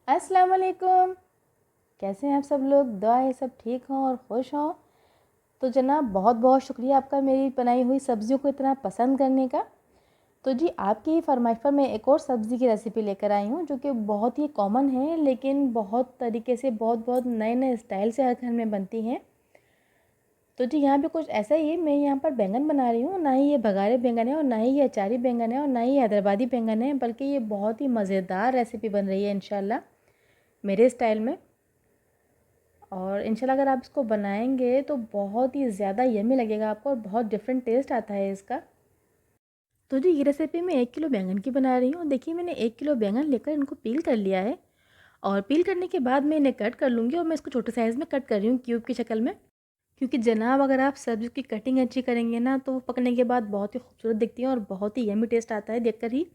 अस्सलाम वालेकुम। कैसे हैं आप सब लोग? दुआ है सब ठीक हों और खुश हों। तो जनाब बहुत बहुत शुक्रिया आपका मेरी बनाई हुई सब्ज़ियों को इतना पसंद करने का। तो जी आपकी ही फरमाइश पर मैं एक और सब्ज़ी की रेसिपी लेकर आई हूँ जो कि बहुत ही कॉमन है, लेकिन बहुत तरीके से बहुत बहुत नए नए स्टाइल से हर घर में बनती हैं। तो जी यहाँ पे कुछ ऐसा ही है, मैं यहाँ पर बैंगन बना रही हूँ। ना ही ये बघारे बैंगन है और ना ही ये अचारी बैंगन है और ना ही ये हैदराबादी बैंगन है, बल्कि ये बहुत ही मज़ेदार रेसिपी बन रही है इंशाल्लाह मेरे स्टाइल में। और इंशाल्लाह अगर आप इसको बनाएंगे तो बहुत ही ज़्यादा यम्मी लगेगा आपको और बहुत डिफरेंट टेस्ट आता है इसका। तो जी ये रेसिपी मैं 1 किलो बैंगन की बना रही हूँ। देखिए मैंने 1 किलो बैंगन लेकर इनको पील कर लिया है और पील करने के बाद मैं इन्हें कट कर लूँगी और मैं इसको छोटे साइज़ में कट कर रही हूँ क्यूब की शक्ल में। क्योंकि जनाब अगर आप सब्ज़ी की कटिंग अच्छी करेंगे ना तो वो पकने के बाद बहुत ही खूबसूरत दिखती है और बहुत ही यम्मी टेस्ट आता है देखकर ही।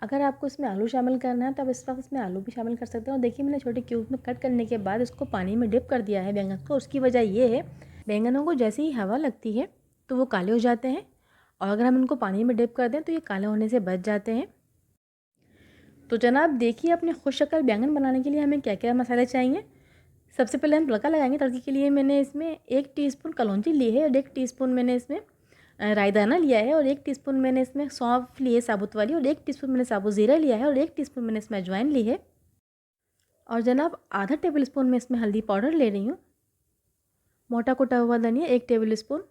अगर आपको इसमें आलू शामिल करना है तो आप इस वक्त इसमें आलू भी शामिल कर सकते हो। और देखिए मैंने छोटे क्यूब में कट करने के बाद इसको पानी में डिप कर दिया है बैंगन को। उसकी वजह ये है, बैंगनों को जैसे ही हवा लगती है तो वो काले हो जाते हैं और अगर हम इनको पानी में डिप कर दें तो ये काले होने से बच जाते हैं। तो जनाब देखिए अपने खुश शक्ल बैंगन बनाने के लिए हमें क्या क्या मसाले चाहिए। सबसे पहले हम तड़का लगाएंगे। तड़के के लिए मैंने इसमें 1 टीस्पून कलौंजी ली है और 1 टीस्पून मैंने इसमें रायदाना लिया है और 1 टीस्पून मैंने इसमें सौंफ ली है साबुत वाली और 1 टीस्पून मैंने साबुत ज़ीरा लिया है और 1 टीस्पून मैंने इसमें अजवाइन ली है। और जनाब आधा टेबल स्पून मैं इसमें हल्दी पाउडर ले रही हूँ। मोटा कुटा हुआ धनिया 1 टेबल स्पून।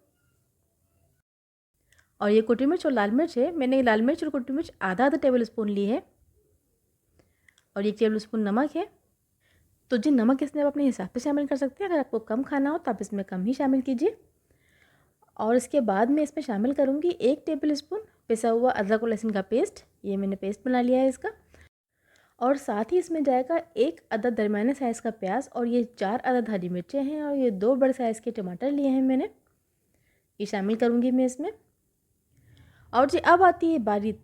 और ये कुटी मिर्च और लाल मिर्च है, मैंने लाल मिर्च और कुटी मिर्च आधा आधा टेबल स्पून ली है। और 1 टेबल स्पून नमक है। तो जी नमक इसमें आप अपने हिसाब से शामिल कर सकते हैं। अगर आपको कम खाना हो तो आप इसमें कम ही शामिल कीजिए। और इसके बाद मैं इसमें शामिल करूँगी 1 टेबल स्पून पिसा हुआ अदरक और लहसुन का पेस्ट। ये मैंने पेस्ट बना लिया है इसका। और साथ ही इसमें जाएगा 1 अदद दरमियाने साइज़ का प्याज और ये 4 अदद हरी मिर्चें हैं और ये 2 बड़े साइज़ के टमाटर लिए हैं मैंने, ये शामिल करूँगी मैं इसमें। और जी अब आती है बारी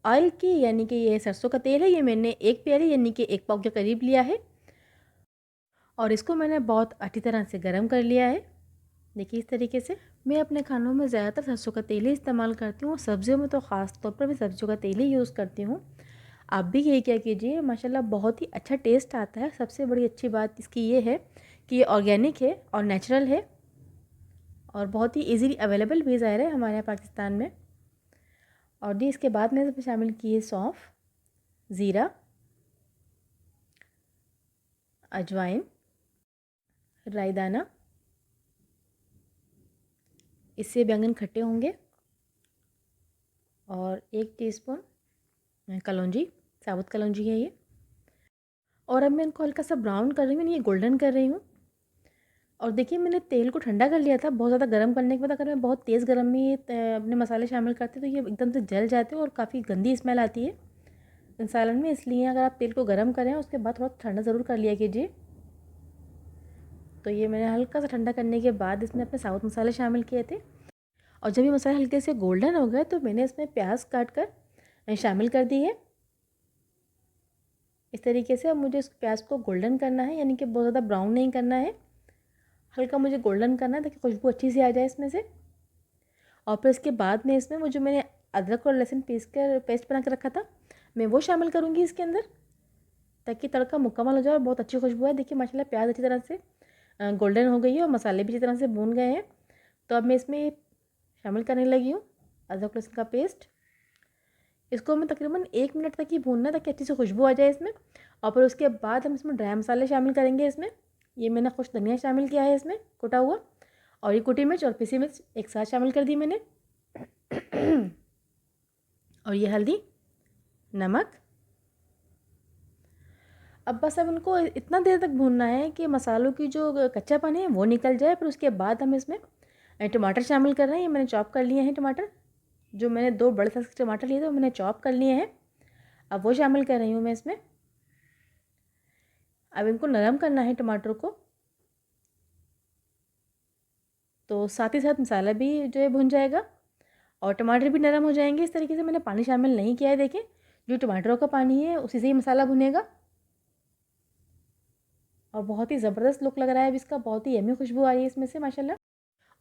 ऑयल की, यानी कि ये सरसों का तेल है। ये मैंने 1 प्याली यानी कि 1 पाव के करीब लिया है और इसको मैंने बहुत अच्छी तरह से गर्म कर लिया है। देखिए इस तरीके से मैं अपने खानों में ज़्यादातर सरसों का तेल ही इस्तेमाल करती हूँ। सब्जियों में तो ख़ास तौर पर मैं सब्जियों का तेल ही यूज़ करती हूँ। आप भी यही क्या कीजिए, माशाल्लाह बहुत ही अच्छा टेस्ट आता है। सबसे बड़ी अच्छी बात इसकी ये है कि ये ऑर्गेनिक है और नेचुरल है और बहुत ही इजीली अवेलेबल भी ज़ाहिर है हमारे यहाँ पाकिस्तान में। और जी इसके बाद मैंने इसमें शामिल की है सौंफ, ज़ीरा, अजवाइन, रायदाना, इससे बैंगन खट्टे होंगे। और 1 टीस्पून कलौंजी, साबुत कलौंजी है ये। और अब मैं इनको हल्का सा ब्राउन कर रही हूँ, ये गोल्डन कर रही हूँ। और देखिए मैंने तेल को ठंडा कर लिया था। बहुत ज़्यादा गर्म करने के बाद अगर मैं बहुत तेज़ गर्म में अपने मसाले शामिल करती तो ये एकदम से जल जाते हैं और काफ़ी गंदी स्मेल आती है इन सालन में। इसलिए अगर आप तेल को गर्म करें उसके बाद थोड़ा ठंडा ज़रूर कर लिया कीजिए। तो ये मैंने हल्का सा ठंडा करने के बाद इसमें अपने साबुत मसाले शामिल किए थे। और जब ये मसाले हल्के से गोल्डन हो गए तो मैंने इसमें प्याज काट कर शामिल कर दी है। इस तरीके से अब मुझे इस प्याज को गोल्डन करना है, यानी कि बहुत ज़्यादा ब्राउन नहीं करना है, हल्का मुझे गोल्डन करना है ताकि खुशबू अच्छी सी आ जाए इसमें से। और फिर इसके बाद में इसमें वो जो मैंने अदरक और लहसुन पेस्ट बना कर रखा था मैं वो शामिल करूँगी इसके अंदर, ताकि तड़का मुकम्मल हो जाए और बहुत अच्छी खुशबू है। देखिए माशाल्लाह प्याज अच्छी तरह से गोल्डन हो गई है और मसाले भी अच्छी तरह से भून गए हैं। तो अब मैं इसमें शामिल करने लगी हूँ अदरक लहसुन का पेस्ट। इसको हमें तकरीबन 1 मिनट तक ही भूनना है ताकि अच्छी सी खुशबू आ जाए इसमें। और फिर उसके बाद हम इसमें ड्राई मसाले शामिल करेंगे इसमें। ये मैंने खुश धनिया शामिल किया है इसमें कुटा हुआ, और ये कुटी मिर्च और पिसी मिर्च एक साथ शामिल कर दी मैंने। और ये हल्दी, नमक। अब बस अब इनको इतना देर तक भूनना है कि मसालों की जो कच्चापन है वो निकल जाए। फिर उसके बाद हम इसमें टमाटर शामिल कर रहे हैं। ये मैंने चॉप कर लिए हैं टमाटर, जो मैंने 2 बड़े साइज़ के टमाटर लिए थे वो मैंने चॉप कर लिए हैं। अब वो शामिल कर रही हूँ मैं इसमें। अब इनको नरम करना है टमाटर को, तो साथ ही साथ मसाला भी जो है भुन जाएगा और टमाटर भी नरम हो जाएंगे। इस तरीके से मैंने पानी शामिल नहीं किया है। देखें जो टमाटरों का पानी है उसी से ही मसाला भुनेगा और बहुत ही ज़बरदस्त लुक लग रहा है अब इसका, बहुत ही यम्मी खुशबू आ रही है इसमें से माशाल्लाह।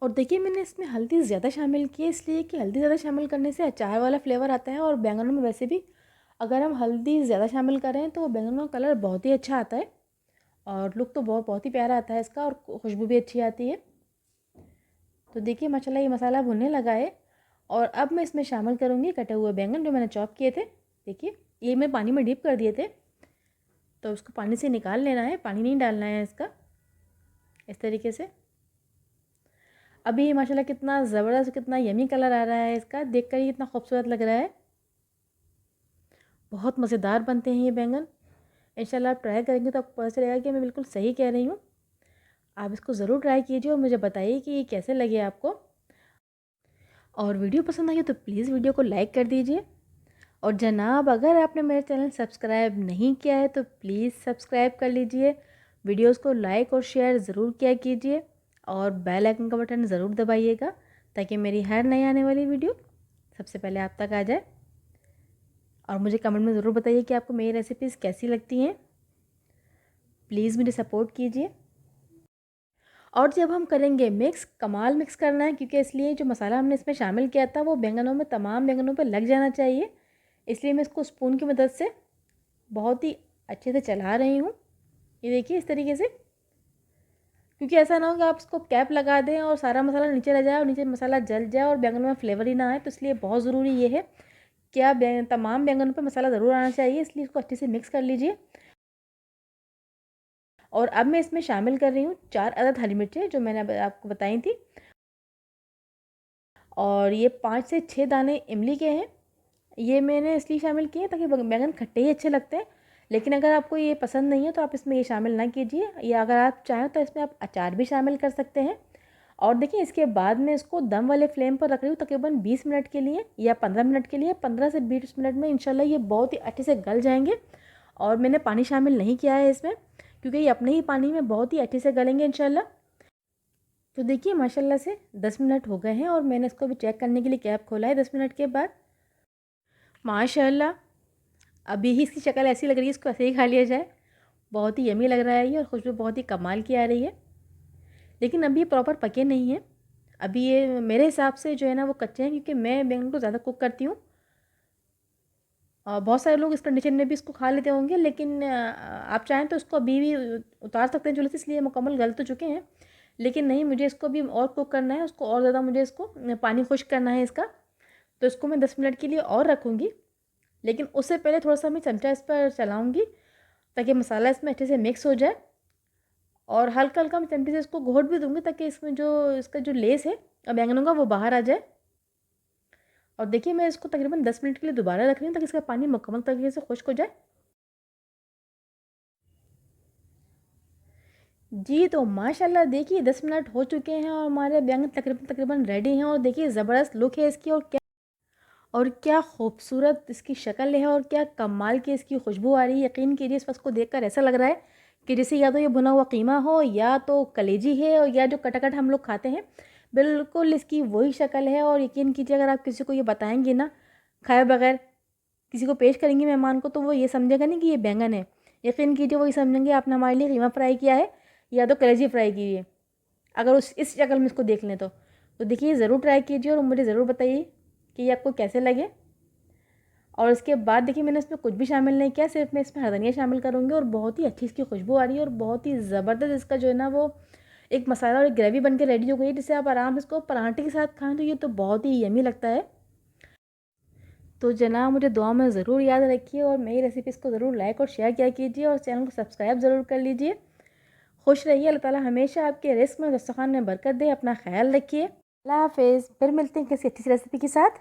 और देखिए मैंने इसमें हल्दी ज़्यादा शामिल की है, इसलिए कि हल्दी ज़्यादा शामिल करने से अचार वाला फ्लेवर आता है और बैंगनों में वैसे भी अगर हम हल्दी ज़्यादा शामिल करें तो बैंगन का कलर बहुत ही अच्छा आता है और लुक तो बहुत बहुत ही प्यारा आता है इसका और खुशबू भी अच्छी आती है। तो देखिए माशाल्लाह ये मसाला भुनने लगा है और अब मैं इसमें शामिल करूँगी कटे हुए बैंगन जो मैंने चॉप किए थे। देखिए ये मैं पानी में डीप कर दिए थे, तो उसको पानी से निकाल लेना है, पानी नहीं डालना है इसका, इस तरीके से। अभी माशाल्लाह कितना ज़बरदस्त, कितना यमी कलर आ रहा है इसका, देखकर ही कितना खूबसूरत लग रहा है। बहुत मज़ेदार बनते हैं ये बैंगन। इंशाल्लाह आप ट्राई करेंगे तो आपको पता चलेगा कि मैं बिल्कुल सही कह रही हूँ। आप इसको ज़रूर ट्राई कीजिए और मुझे बताइए कि ये कैसे लगे आपको। और वीडियो पसंद आई तो प्लीज़ वीडियो को लाइक कर दीजिए। और जनाब अगर आपने मेरे चैनल सब्सक्राइब नहीं किया है तो प्लीज़ सब्सक्राइब कर लीजिए, वीडियोस को लाइक और शेयर ज़रूर किया कीजिए और बेल आइकन का बटन ज़रूर दबाइएगा ताकि मेरी हर नई आने वाली वीडियो सबसे पहले आप तक आ जाए। और मुझे कमेंट में ज़रूर बताइए कि आपको मेरी रेसिपीज़ कैसी लगती हैं। प्लीज़ मुझे सपोर्ट कीजिए। और जब हम करेंगे मिक्स, कमाल मिक्स करना है, क्योंकि इसलिए जो मसाला हमने इसमें शामिल किया था वो बैंगनों में, तमाम बैंगनों पे लग जाना चाहिए। इसलिए मैं इसको स्पून की मदद से बहुत ही अच्छे से चला रही हूँ। ये देखिए इस तरीके से, क्योंकि ऐसा ना हो कि आप इसको कैप लगा दें और सारा मसाला नीचे रह जाए और नीचे मसाला जल जाए और बैंगनों में फ्लेवर ही ना आए। तो इसलिए बहुत ज़रूरी ये है कि आप तमाम बैंगनों पर मसाला ज़रूर आना चाहिए, इसलिए इसको अच्छे से मिक्स कर लीजिए। और अब मैं इसमें शामिल कर रही हूँ 4 अदद हरी मिर्चें जो मैंने आपको बताई थी, और ये 5 से 6 दाने इमली के हैं। ये मैंने इसलिए शामिल किए ताकि बैंगन खट्टे ही अच्छे लगते हैं। लेकिन अगर आपको ये पसंद नहीं है तो आप इसमें ये शामिल ना कीजिए, या अगर आप चाहें तो इसमें आप अचार भी शामिल कर सकते हैं। और देखिए इसके बाद मैं इसको दम वाले फ्लेम पर रख रही हूँ तकरीबन 20 मिनट के लिए या 15 मिनट के लिए। 15 से 20 मिनट में इंशाल्लाह ये बहुत ही अच्छे से गल जाएंगे। और मैंने पानी शामिल नहीं किया है इसमें, क्योंकि ये अपने ही पानी में बहुत ही अच्छे से गलेंगे इंशाल्लाह। तो देखिए माशाल्लाह से 10 मिनट हो गए हैं और मैंने इसको भी चेक करने के लिए कैप खोला है 10 मिनट के बाद। माशाल्लाह अभी ही इसकी शक्ल ऐसी लग रही है, इसको ऐसे ही खा लिया जाए। बहुत ही यमी लग रहा है ये और खुशबू बहुत ही कमाल की आ रही है। लेकिन अभी ये प्रॉपर पके नहीं हैं, अभी ये मेरे हिसाब से जो है ना वो कच्चे हैं, क्योंकि मैं बैंगन को ज़्यादा कुक करती हूँ। बहुत सारे लोग इस कंडीशन में भी इसको खा लेते होंगे, लेकिन आप चाहें तो इसको अभी भी उतार सकते हैं चूल्हे से, इसलिए मुकम्मल गल तो चुके हैं। लेकिन नहीं, मुझे इसको भी और कुक करना है, उसको और ज़्यादा मुझे इसको पानी खुश्क करना है इसका। तो इसको मैं 10 मिनट के लिए और रखूँगी, लेकिन उससे पहले थोड़ा सा मैं चमचा इस पर चलाऊँगी ताकि मसाला इसमें अच्छे से मिक्स हो जाए। और हल्का हल्का मैं चमचे से इसको घोट भी दूँगी ताकि इसमें जो इसका जो लेस है बैंगनों का वो बाहर आ जाए। और देखिए मैं इसको तकरीबन 10 मिनट के लिए दोबारा रख रही हूँ ताकि इसका पानी मुकम्मल तरीके से खुश्क हो जाए। जी तो माशाल्लाह देखिए 10 मिनट हो चुके हैं और हमारे बैंगन तकरीबन तकरीबन रेडी हैं। और देखिए ज़बरदस्त लुक है इसकी, और क्या खूबसूरत इसकी शक्ल है और क्या कमाल की इसकी खुशबू आ रही है। यकीन कीजिए इस वक्त को देखकर ऐसा लग रहा है कि जैसे या तो ये भुना हुआ कीमा हो या तो कलेजी है, और या जो कटाकट हम लोग खाते हैं, बिल्कुल इसकी वही शक्ल है। और यकीन कीजिए अगर आप किसी को ये बताएंगे ना, खाए बगैर किसी को पेश करेंगे मेहमान को, तो वो ये समझेगा नहीं कि ये बैंगन है। यकीन कीजिए वो ये समझेंगे आपने हमारे लिए कीमा फ्राई किया है या तो कलेजी फ्राई की है, अगर उस इस शक्ल में इसको देख लें तो देखिए ज़रूर ट्राई कीजिए और मुझे ज़रूर बताइए कि ये आपको कैसे लगे। और इसके बाद देखिए मैंने इसमें कुछ भी शामिल नहीं किया, सिर्फ मैं इसमें हरा धनिया शामिल करूँगी और बहुत ही अच्छी इसकी खुशबू आ रही है और बहुत ही ज़बरदस्त इसका जो है ना वो एक मसाला और एक ग्रेवी बन के रेडी हो गई है, जिससे आप आराम से इसको पराठे के साथ खाएं तो ये तो बहुत ही यमी लगता है। तो जनाब मुझे दुआ में ज़रूर याद रखिए और मेरी रेसिपीज़ को ज़रूर लाइक और शेयर किया कीजिए और चैनल को सब्सक्राइब ज़रूर कर लीजिए। खुश रहिए, अल्लाह ताला हमेशा आपके रिस्क में, दस्तरखान में बरकत दे। अपना ख्याल रखिए। अल्लाह हाफिज़। फिर मिलते हैं किसी अच्छी सी रेसिपी के साथ।